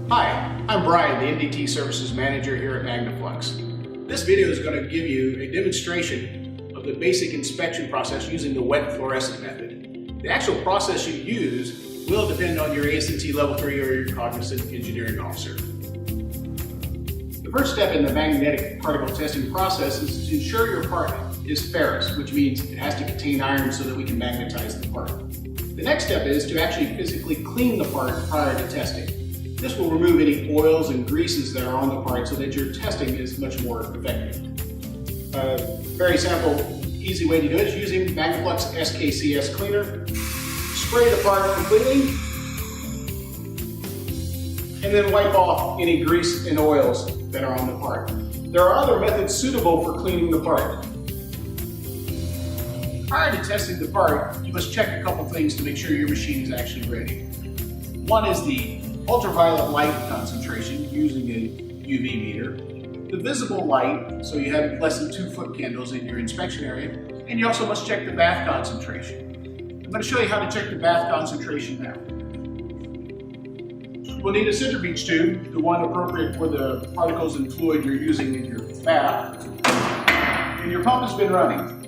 Hi, I'm Brian, the NDT Services Manager here at MagnaFlux. This video is going to give you a demonstration of the basic inspection process using the wet fluorescent method. The actual process you use will depend on your AS&T Level 3 or your Cognizant Engineering Officer. The first step in the magnetic particle testing process is to ensure your part is ferrous, which means it has to contain iron so that we can magnetize the part. The next step is to actually physically clean the part prior to testing. This will remove any oils and greases that are on the part so that your testing is much more effective. A very simple, easy way to do it is using MagnaFlux SKCS cleaner. Spray the part completely, and then wipe off any grease and oils that are on the part. There are other methods suitable for cleaning the part. Prior to testing the part, you must check a couple things to make sure your machine is actually ready. One is the ultraviolet light concentration using a UV meter, the visible light, so you have less than 2-foot candles in your inspection area, and you also must check the bath concentration. I'm going to show you how to check the bath concentration now. We'll need a centrifuge tube, the one appropriate for the particles and fluid you're using in your bath, and your pump has been running.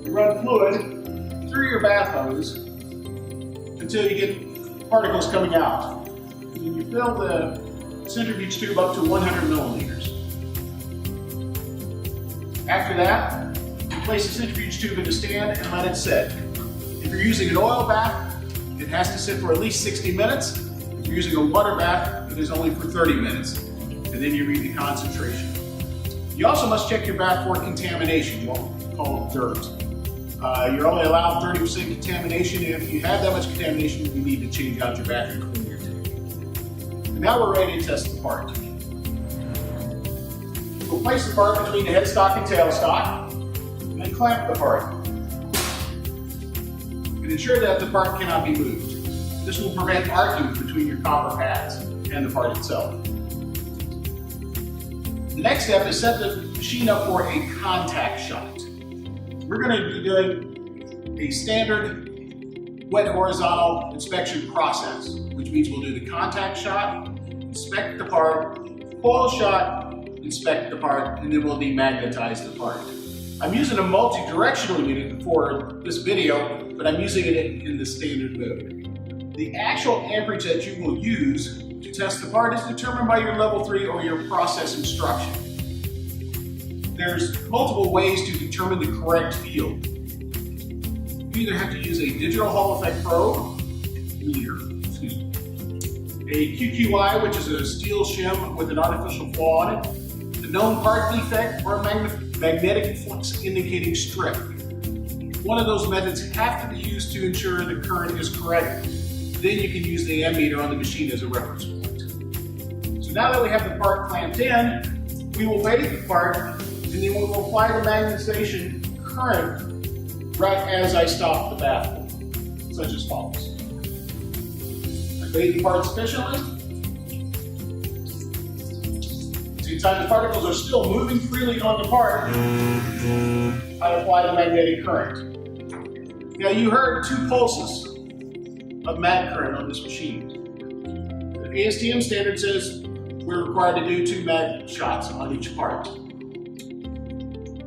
You run fluid through your bath hose until you get particles coming out. And you fill the centrifuge tube up to 100 milliliters. After that, you place the centrifuge tube in the stand and let it sit. If you're using an oil bath, it has to sit for at least 60 minutes. If you're using a water bath, it is only for 30 minutes. And then you read the concentration. You also must check your bath for contamination, what we call dirt. You're only allowed 30% contamination. If you have that much contamination, you need to change out your bath and clean your tank. And now we're ready to test the part. We'll place the part between the headstock and tailstock and clamp the part. And ensure that the part cannot be moved. This will prevent arcing between your copper pads and the part itself. The next step is set the machine up for a contact shot. We're going to be doing a standard wet horizontal inspection process, which means we'll do the contact shot, inspect the part, coil shot, inspect the part, and then we'll demagnetize the part. I'm using a multi-directional unit for this video, but I'm using it in the standard mode. The actual amperage that you will use to test the part is determined by your level 3 or your process instruction. There's multiple ways to determine the correct field. You either have to use a digital Hall effect probe, meter, a QQI, which is a steel shim with an artificial flaw on it, a known part defect, or a magnetic flux indicating strip. One of those methods have to be used to ensure the current is correct. Then you can use the ammeter on the machine as a reference point. So now that we have the part clamped in, we will weight the part, and then we will apply the magnetization current right as I stop the bath, such as follows. I weight the part sufficiently. See, the particles are still moving freely on the part. I apply the magnetic current. Now you heard 2 pulses of mag current on this machine. The ASTM standard says we're required to do 2 mag shots on each part.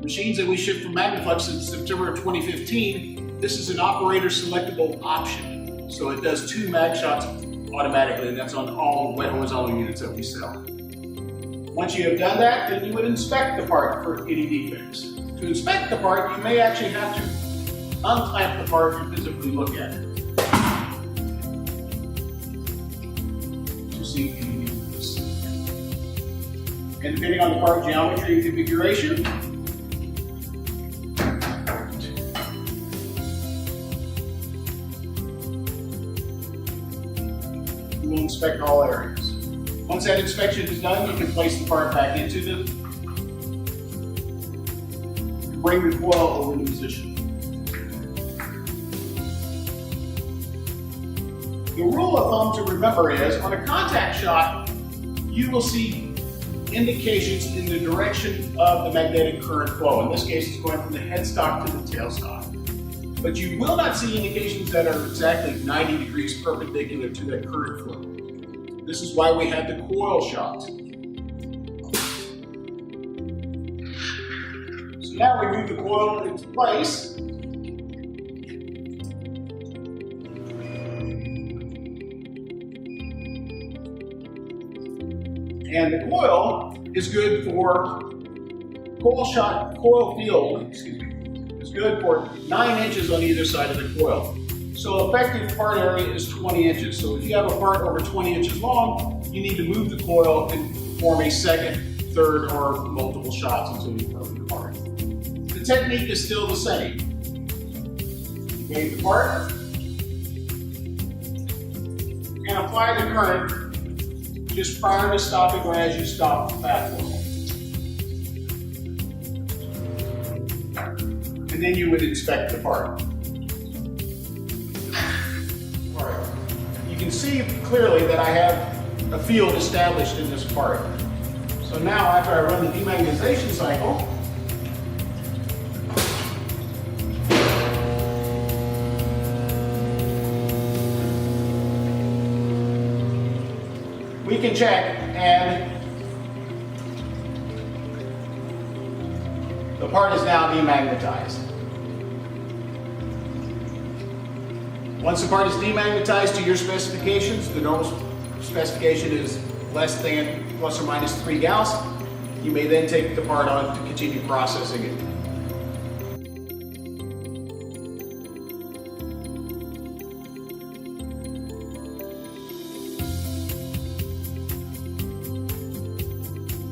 Machines that we shipped from MagnaFlux since September of 2015, this is an operator selectable option. So it does 2 mag shots automatically, and that's on all wet horizontal units that we sell. Once you have done that, then you would inspect the part for any defects. To inspect the part, you may actually have to unclamp the part and physically look at it to see any defects. And depending on the part geometry and configuration, we'll inspect all areas. Once that inspection is done, you can place the part back into the, bring the coil over into position. The rule of thumb to remember is, on a contact shot, you will see indications in the direction of the magnetic current flow. In this case, it's going from the headstock to the tailstock. But you will not see indications that are exactly 90 degrees perpendicular to that current flow. This is why we have the coil shot. So now we move the coil into place. And the coil is good for coil field, is good for 9 inches on either side of the coil. So effective part area is 20 inches. So if you have a part over 20 inches long, you need to move the coil and form a second, third, or multiple shots until you cover the part. The technique is still the same. Wave the part and apply the current just prior to stopping or as you stop the back flow. And then you would inspect the part. All right. You can see clearly that I have a field established in this part. So now after I run the demagnetization cycle, we can check, and the part is now demagnetized. Once the part is demagnetized to your specifications, the normal specification is less than plus or minus 3 Gauss. You may then take the part on to continue processing it